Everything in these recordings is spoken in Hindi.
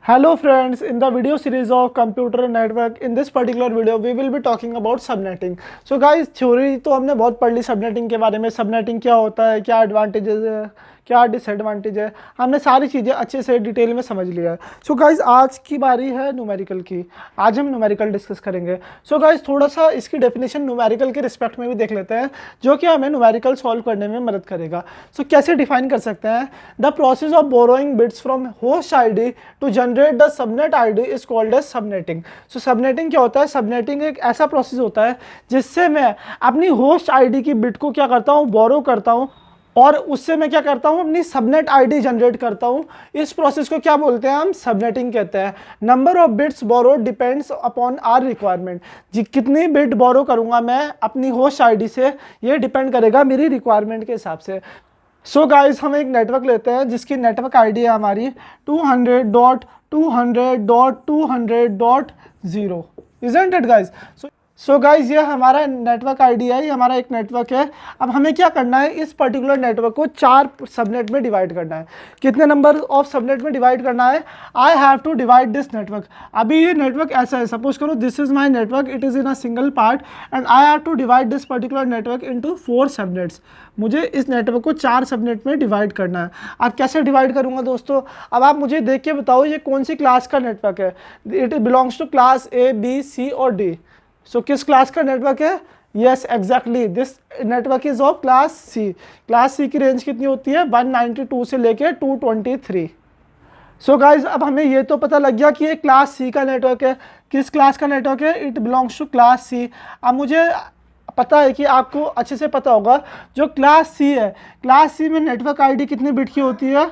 Hello friends, in the video series of computer network, in this particular video we will be talking about subnetting. So guys, theory तो हमने बहुत पढ़ ली सबनेटिंग के बारे में, सबनेटिंग क्या होता है, क्या एडवांटेजेस है, क्या डिसएडवांटेज है, हमने सारी चीज़ें अच्छे से डिटेल में समझ लिया है. सो गाइज आज की बारी है न्यूमेरिकल की. आज हम न्यूमेरिकल डिस्कस करेंगे. सो गाइज थोड़ा सा इसकी डेफिनेशन न्यूमेरिकल के रिस्पेक्ट में भी देख लेते हैं, जो कि हमें न्यूमेरिकल सॉल्व करने में मदद करेगा. सो कैसे डिफाइन कर सकते हैं? The process of borrowing bits from host ID to generate the subnet ID is called as subnetting. So subnetting क्या होता है? सबनेटिंग एक ऐसा प्रोसेस होता है जिससे मैं अपनी होस्ट आईडी की बिट को क्या करता हूँ, बोरो करता हूँ, और उससे मैं क्या करता हूँ, अपनी सबनेट आईडी जनरेट करता हूँ. इस प्रोसेस को क्या बोलते हैं? हम सबनेटिंग कहते हैं. Number of bits borrow depends upon our requirement. जी कितनी बिट बोरो करूँगा मैं अपनी होस्ट आईडी से, ये डिपेंड करेगा मेरी रिक्वायरमेंट के हिसाब से. सो गाइज हम एक नेटवर्क लेते हैं जिसकी नेटवर्क आईडी है हमारी 200.200.200.0. Isn't it guys? So guys ये हमारा नेटवर्क आईडी है, ये हमारा एक नेटवर्क है. अब हमें क्या करना है, इस पर्टिकुलर नेटवर्क को 4 सबनेट में डिवाइड करना है. कितने नंबर ऑफ सबनेट में डिवाइड करना है? I have to divide this network. अभी ये नेटवर्क ऐसा है, सपोज करो this is my network, it is in a single part and I have to divide this particular network into 4 subnets. मुझे इस नेटवर्क को 4 सबनेट में डिवाइड करना है. अब कैसे डिवाइड करूंगा दोस्तों? अब आप मुझे देख के बताओ ये कौन सी क्लास का नेटवर्क है. It belongs to class A, B, C और डी. सो किस क्लास का नेटवर्क है? Yes exactly, this network is of class C. Class C की रेंज कितनी होती है? 192 से लेके 223. सो गाइज अब हमें ये तो पता लग गया कि ये क्लास सी का नेटवर्क है. किस क्लास का नेटवर्क है? It belongs to class C. अब मुझे पता है कि आपको अच्छे से पता होगा जो क्लास सी है, क्लास सी में नेटवर्क आईडी कितने बिट की होती है?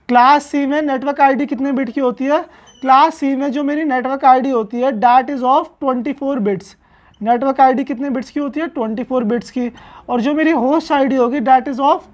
क्लास सी में नेटवर्क आईडी कितने बिट की होती है? क्लास सी में जो मेरी नेटवर्क आईडी होती है that is of 24 bits. Network ID कितने बिट्स की होती है? 24 बिट्स की. और जो मेरी होस्ट आईडी होगी डैट इज ऑफ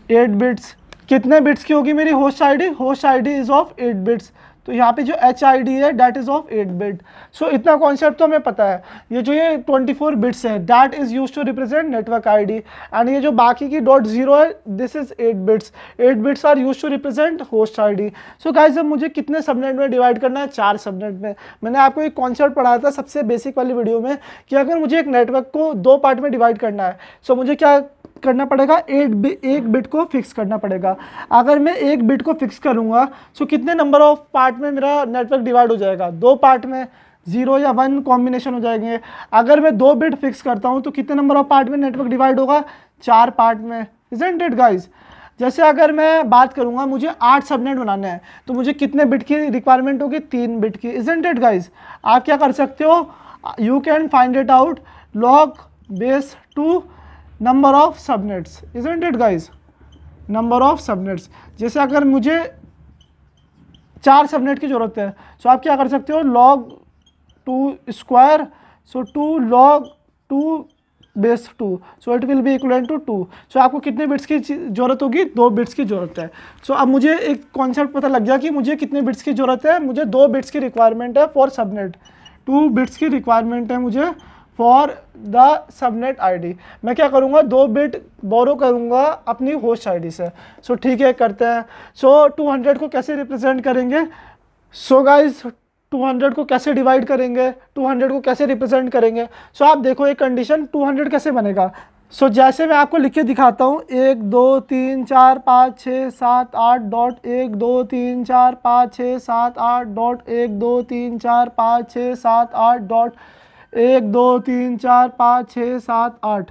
8 बिट्स. कितने बिट्स की होगी मेरी host ID? Host ID is of 8 bits. तो यहाँ पे जो एच आई डी है डैट इज ऑफ 8 बिट. सो इतना कॉन्सेप्ट तो हमें पता है. ये जो ये 24 बिट्स है that is use to represent network ID and ये जो बाकी की .0 है this is 8 bits. 8 bits are use to represent host ID. So guys अब मुझे कितने सबनेट में डिवाइड करना है? 4 सबनेट में. मैंने आपको एक कॉन्सेप्ट पढ़ाया था सबसे बेसिक वाली वीडियो में कि अगर मुझे एक नेटवर्क को 2 पार्ट में डिवाइड करना है सो मुझे क्या करना पड़ेगा? एक बिट को फिक्स करना पड़ेगा. अगर मैं एक बिट को फिक्स करूंगा सो कितने नंबर ऑफ पार्ट में मेरा नेटवर्क डिवाइड हो जाएगा? 2 पार्ट में, 0 या 1 कॉम्बिनेशन हो जाएंगे. अगर मैं 2 बिट फिक्स करता हूं तो कितने नंबर ऑफ पार्ट में नेटवर्क डिवाइड होगा? 4 पार्ट में. Isn't it guys? जैसे अगर मैं बात करूंगा मुझे 8 सबनेट बनाने हैं तो मुझे कितने बिट की रिक्वायरमेंट होगी? 3 बिट की. Isn't it guys? आप क्या कर सकते हो? You can find it out log base two number of subnets. Isn't it guys? Number of subnets. जैसे अगर मुझे 4 सबनेट की जरूरत है सो आप क्या कर सकते हो? log 2 square, so 2 log 2 base 2, so it will be equal to 2. So आपको कितने बिट्स की जरूरत होगी? 2 बिट्स की जरूरत है. सो अब मुझे एक कॉन्सेप्ट पता लग गया कि मुझे कितने बिट्स की जरूरत है. मुझे 2 बिट्स की रिक्वायरमेंट है फॉर सबनेट. 2 बिट्स की रिक्वायरमेंट है मुझे फॉर द सबनेट आईडी. मैं क्या करूँगा? 2 बिट बोरो करूँगा अपनी होस्ट आईडी से. सो ठीक है, करते हैं. सो 200 को कैसे रिप्रेजेंट करेंगे? सो गाइज 200 को कैसे डिवाइड करेंगे? 200 को कैसे रिप्रेजेंट करेंगे? सो आप देखो एक कंडीशन, 200 कैसे बनेगा? सो जैसे मैं आपको लिख के दिखाता हूँ 1 2 3 4 5 6 7 8 dot 1 2 3 4 5 6 7 8 dot 1 2 3 4 5 6 7 8 dot 1 2 3 4 5 6 7 8.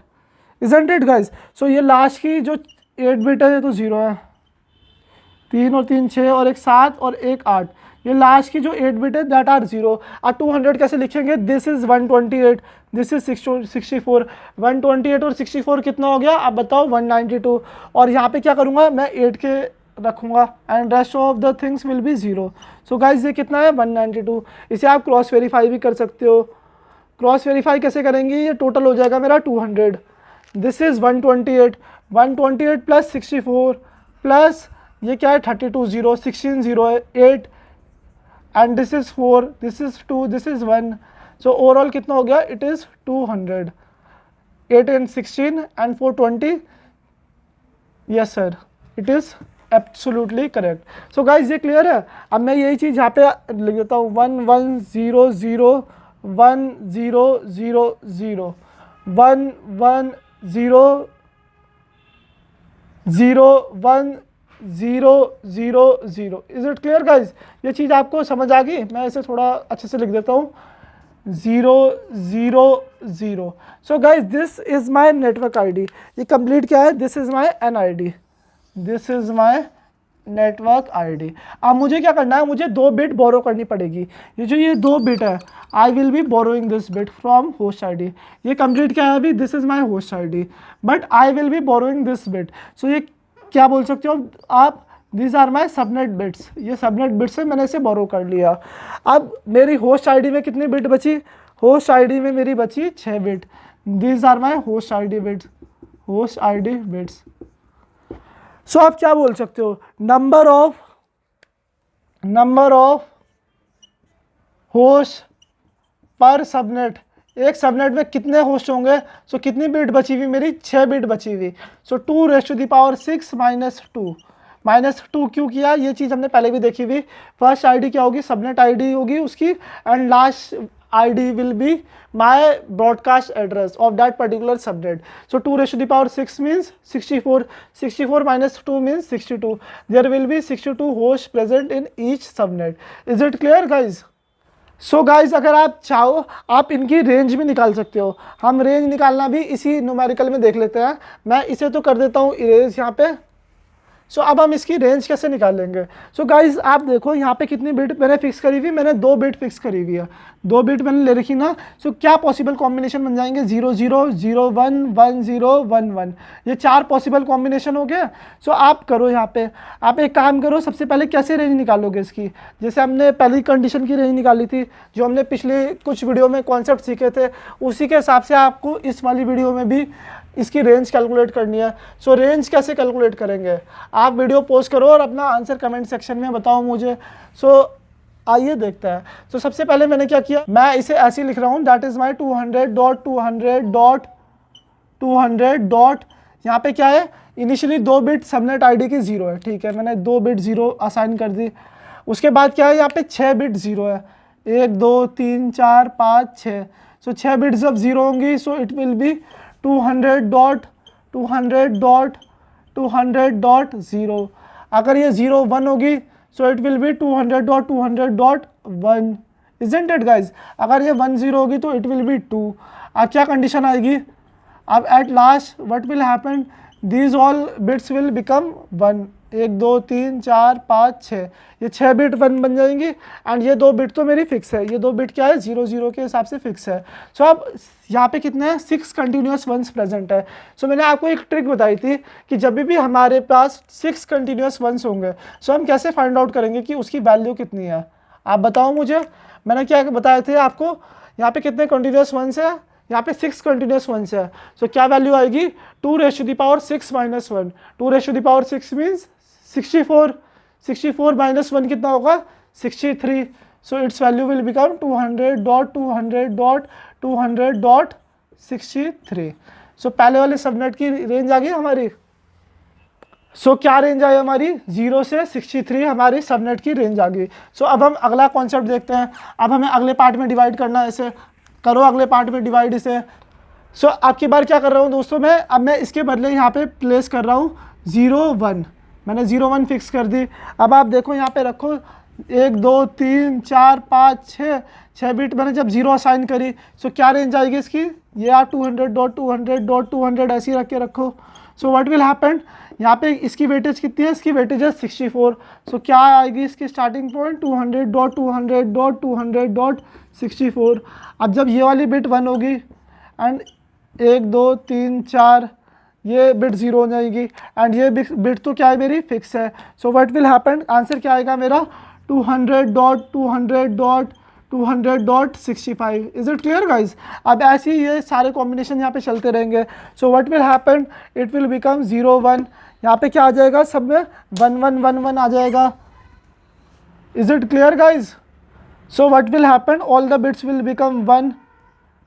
Isn't it guys? So ये लास्ट की जो 8 बिट है ये तो 0 है. 3 और 3 6 और एक 7 और एक 8. ये लास्ट की जो 8 बिट है दैट आर 0. अब 200 कैसे लिखेंगे? This is 128, this is 64. 128 और 64 कितना हो गया? अब बताओ 192. और यहाँ पे क्या करूँगा मैं? 8 के रखूँगा and rest of the things will be 0. So guys ये कितना है? 192. इसे आप क्रॉस वेरीफाई भी कर सकते हो. क्रॉस वेरीफाई कैसे करेंगे? ये टोटल हो जाएगा मेरा 200. This is 128. 128 प्लस 64 प्लस ये क्या है? 32. 0 16 0 है 8 and this is 4, this is 2, this is 1. So overall कितना हो गया? It is 200. 8 and 16 and 420. Yes sir, it is absolutely correct. So guys ये क्लियर है। अब मैं यही चीज़ यहाँ पे लिख देता हूँ 1 1 0 0 1 0 0 0 1 1 0 0 1 0 0 0। Is it clear guys? ये चीज़ आपको समझ आ गई? मैं इसे थोड़ा अच्छे से लिख देता हूँ 0 0 0। So guys this is my network ID. ये कंप्लीट क्या है? This is my NID, this is my network ID. अब मुझे क्या करना है? मुझे 2 बिट बोरो करनी पड़ेगी। ये जो ये 2 बिट है, I will be borrowing this bit from host ID. ये कंप्लीट क्या है अभी? This is my host ID, but I will be borrowing this bit. So ये क्या बोल सकते हो आप? These are my subnet bits. ये सबनेट बिट्स है, मैंने इसे बोरो कर लिया। अब मेरी होस्ट आईडी में कितनी बिट बची? होस्ट आईडी में मेरी बची 6 bit. These are my host ID bits, host ID bits. So आप क्या बोल सकते हो? Number of host per subnet. एक सबनेट में कितने होस्ट होंगे? सो कितनी बिट बची हुई मेरी? 6 बिट बची हुई। सो 2⁻6 -2 क्यों किया? ये चीज़ हमने पहले भी देखी हुई। फर्स्ट आईडी क्या होगी? सबनेट आईडी होगी उसकी, and last ID will be my broadcast address of that particular subnet. So 2⁻6 means 64, 64 -2 means 62। There will be 62 host present in each subnet. Is it clear guys? So guys अगर आप चाहो आप इनकी रेंज भी निकाल सकते हो। हम रेंज निकालना भी इसी न्यूमेरिकल में देख लेते हैं। मैं इसे तो कर देता हूँ इरेज यहाँ पे। सो अब हम इसकी रेंज कैसे निकाल लेंगे? सो गाइज आप देखो यहाँ पे कितनी बिट मैंने फिक्स करी हुई? मैंने 2 बिट फिक्स करी हुई है, 2 बिट मैंने ले रखी ना। सो क्या पॉसिबल कॉम्बिनेशन बन जाएंगे? 0 0 0 1 1 0 1 1। ये 4 पॉसिबल कॉम्बिनेशन हो गए। सो आप करो यहाँ पे, आप एक काम करो, सबसे पहले कैसे रेंज निकालोगे इसकी? जैसे हमने पहली कंडीशन की रेंज निकाली थी, जो हमने पिछले कुछ वीडियो में कॉन्सेप्ट सीखे थे, उसी के हिसाब से आपको इस वाली वीडियो में भी इसकी रेंज कैलकुलेट करनी है। सो रेंज कैसे कैलकुलेट करेंगे? आप वीडियो पोस्ट करो और अपना आंसर कमेंट सेक्शन में बताओ मुझे। सो आइए देखते हैं। सो सबसे पहले मैंने क्या किया? मैं इसे ऐसे ही लिख रहा हूँ, दैट इज माई 200.200.200. यहाँ पे क्या है? इनिशियली 2 बिट सबनेट आईडी की 0 है, ठीक है, मैंने 2 बिट 0 असाइन कर दी। उसके बाद क्या है? यहाँ पे 6 बिट 0 है, 1 2 3 4 5 6। सो 6 बिट जब 0 होंगी, सो इट विल बी 200.200.200.0। अगर ये 0 1 होगी, सो it will B 200.200.1। Isn't it guys? अगर ये 1 0 होगी तो इट विल बी 2। अब क्या कंडीशन आएगी? अब at last what will happen? These all bits will become 1। 1 2 3 4 5 6, ये 6 बिट 1 बन जाएंगी। एंड ये 2 बिट तो मेरी फिक्स है, ये 2 बिट क्या है? 0 0 के हिसाब से फिक्स है। सो अब यहाँ पे कितने हैं? 6 कंटिन्यूस वंस प्रेजेंट है। सो मैंने आपको एक ट्रिक बताई थी कि जब भी हमारे पास 6 कंटिन्यूस वंस होंगे, सो हम कैसे फाइंड आउट करेंगे कि उसकी वैल्यू कितनी है? आप बताओ मुझे। मैंने क्या बताए थे आपको? यहाँ पे कितने कंटिन्यूस वंस है? यहाँ पे 6 कंटिन्यूस वंस है। सो क्या वैल्यू आएगी? 2⁻6 -1। 2⁻6 मीन्स 64। 64 -1 कितना होगा? 63। So it's value will become 200.200.200.63। सो पहले वाले सबनेट की रेंज आ गई हमारी। सो क्या रेंज आई हमारी? 0 से 63 हमारी सबनेट की रेंज आ गई। सो अब हम अगला कॉन्सेप्ट देखते हैं। अब हमें अगले पार्ट में डिवाइड करना है इसे। करो अगले पार्ट में डिवाइड इसे। सो अब की बार क्या कर रहा हूँ दोस्तों मैं? अब मैं इसके बदले यहाँ पे प्लेस कर रहा हूँ 0 1। मैंने 0 1 फिक्स कर दी। अब आप देखो यहाँ पे रखो 1 2 3 4 5 6 बिट मैंने जब 0 असाइन करी, सो क्या रेंज आएगी इसकी? ये आप 200.200.200 ऐसी रख के रखो। सो व्हाट विल हैपन? यहाँ पे इसकी वेटेज कितनी है? इसकी वेटेज है 64। सो क्या आएगी इसकी स्टार्टिंग पॉइंट? 200.200.200.64। अब जब ये वाली बिट 1 होगी एंड 1 2 3 4 ये बिट 0 हो जाएगी, एंड ये बिट तो क्या है मेरी? फिक्स है। सो व्हाट विल हैपन? आंसर क्या आएगा मेरा? 200.200.200.65। Is it clear guys? अब ऐसे ही ये सारे कॉम्बिनेशन यहाँ पे चलते रहेंगे। सो what will happen? It will become 0 1। यहाँ पे क्या आ जाएगा? सब में 1 1 1 1 आ जाएगा। Is it clear guys? So what will happen? All the bits will become 1।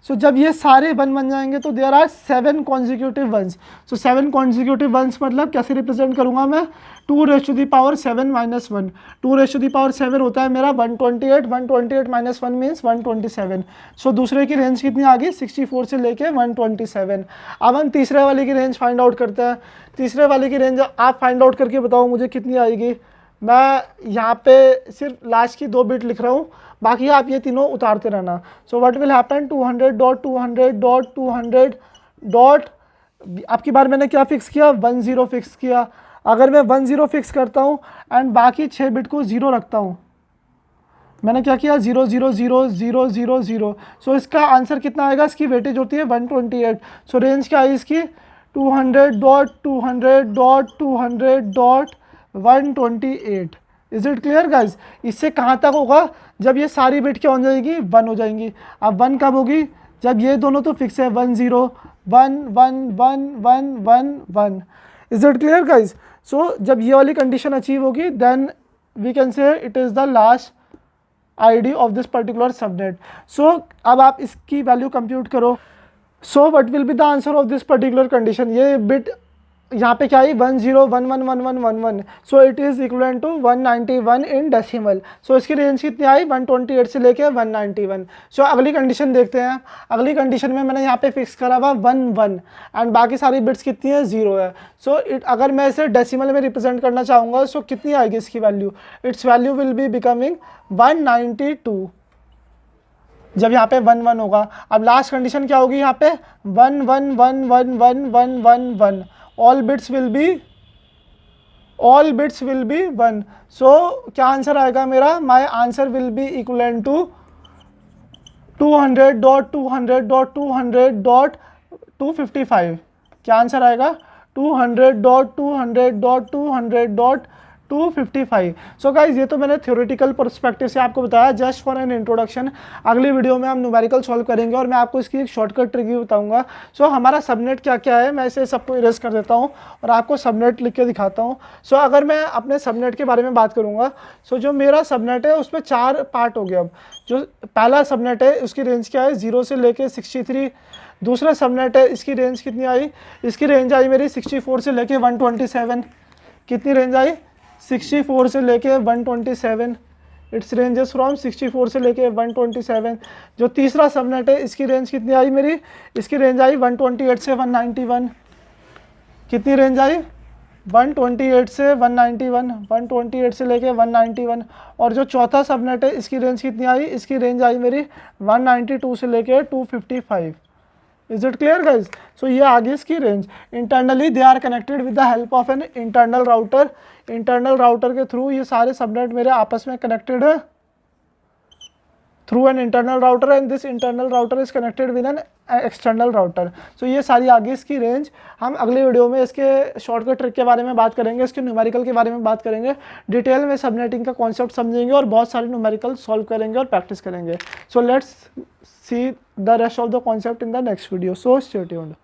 So जब ये सारे 1 बन जाएंगे तो there are 7 consecutive ones. So 7 consecutive ones मतलब कैसे रिप्रेजेंट करूंगा मैं, 2⁻⁷ माइनस 1, 2⁻⁷ होता है मेरा 128, 128 माइनस 1 मीन्स 127। सो दूसरे की रेंज कितनी आ गई, 64 से लेके 127। अब हम तीसरे वाले की रेंज फाइंड आउट करते हैं। तीसरे वाले की रेंज आप फाइंड आउट करके बताओ मुझे कितनी आएगी। मैं यहाँ पे सिर्फ लास्ट की 2 बिट लिख रहा हूँ, बाकी आप ये तीनों उतारते रहना। सो व्हाट विल हैपन, 200.200.200. आपकी बार मैंने क्या फिक्स किया, 10 फिक्स किया। अगर मैं 10 फिक्स करता हूँ एंड बाकी 6 बिट को 0 रखता हूँ, मैंने क्या किया, 0 0 0 0 0 0। सो इसका आंसर कितना आएगा, इसकी वेटेज होती है 128। सो रेंज क्या है इसकी, 200.200.200.128। Is it clear guys. इससे कहाँ तक होगा, जब ये सारी बिट क्या हो जाएगी, 1 हो जाएंगी। अब 1 कब होगी, जब ये दोनों तो फिक्स है, 1 0 1 1 1 1 1 1। Is it clear guys. So जब ये वाली कंडीशन अचीव होगी then we can say it is the last ID of this particular subnet. So अब आप इसकी वैल्यू कंप्यूट करो। So what will be the answer of this particular condition, ये बिट यहाँ पे क्या है, 10 11 11 11 11। So it is equal to 191 in decimal. So इसकी रेंज कितनी आई, 128 से लेके 191। सो अगली कंडीशन देखते हैं। अगली कंडीशन में मैंने यहाँ पे फिक्स करा हुआ 1 1 एंड बाकी सारी बिट्स कितनी है, 0 है। सो अगर मैं इसे डेसिमल में रिप्रेजेंट करना चाहूँगा सो कितनी आएगी इसकी value, it's value will be becoming 192 जब यहाँ पे 1 1 होगा। अब लास्ट कंडीशन क्या होगी, यहाँ पे 1 1 1 1 1 1 1 1, all bits will be 1। सो क्या आंसर आएगा मेरा, my answer will be equivalent to 200.200.200.255। क्या आंसर आएगा, 200.200.200.255। सो गाइज ये तो मैंने थ्योरेटिकल पर्सपेक्टिव से आपको बताया, जस्ट फॉर एन इंट्रोडक्शन। अगली वीडियो में हम न्यूमेरिकल सॉल्व करेंगे और मैं आपको इसकी एक शॉर्टकट ट्रिक भी बताऊंगा। सो हमारा सबनेट क्या क्या है, मैं इसे सबको इरेज कर देता हूँ और आपको सबनेट लिख के दिखाता हूँ। सो अगर मैं अपने सबनेट के बारे में बात करूँगा, सो जो मेरा सबनेट है उसमें 4 पार्ट हो गया। अब जो पहला सबनेट है उसकी रेंज क्या है, 0 से लेके 63। दूसरा सबनेट है, इसकी रेंज कितनी आई, इसकी रेंज आई मेरी 64 से लेके 127। कितनी रेंज आई, 64 से लेके 127। इट्स रेंजेस फ्रॉम 64 से लेके 127। जो तीसरा सबनेट है इसकी रेंज कितनी आई मेरी, इसकी रेंज आई 128 से 191। कितनी रेंज आई, 128 से 191, 128 से लेके 191। और जो चौथा सबनेट है इसकी रेंज कितनी आई, इसकी रेंज आई मेरी 192 से लेके 255। Is it clear guys. So ये आगे इसकी range. Internally they are connected with the help of an internal router. Internal router के थ्रू ये सारे सबनेट मेरे आपस में कनेक्टेड है through an internal router and this internal router is connected with an external router. So ये सारी आगे इसकी रेंज। हम अगले वीडियो में इसके शॉर्टकट ट्रिक के बारे में बात करेंगे, इसके न्यूमेरिकल के बारे में बात करेंगे, डिटेल में सबनेटिंग का कॉन्सेप्ट समझेंगे और बहुत सारे न्यूमेरिकल सॉल्व करेंगे और प्रैक्टिस करेंगे। So let's see the rest of the concept in the next video, so stay tuned।